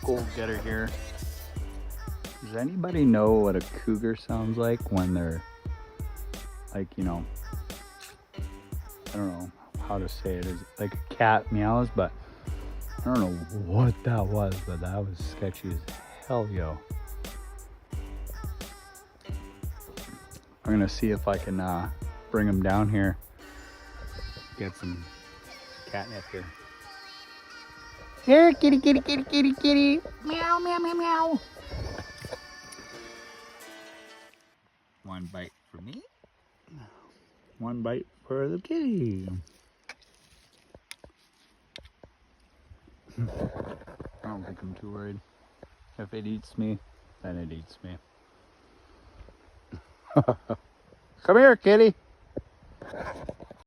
Go get her here. Does anybody know what a cougar sounds like when they're like, you know, I don't know how to say it. Is like a cat meows, but I don't know what that was, but that was sketchy as hell, yo. I'm gonna see if I can bring him down here, get some catnip here. Here, kitty, kitty, kitty, kitty, kitty. Meow, meow, meow, meow. One bite for me. One bite for the kitty. I don't think I'm too worried. If it eats me, then it eats me. Come here, kitty.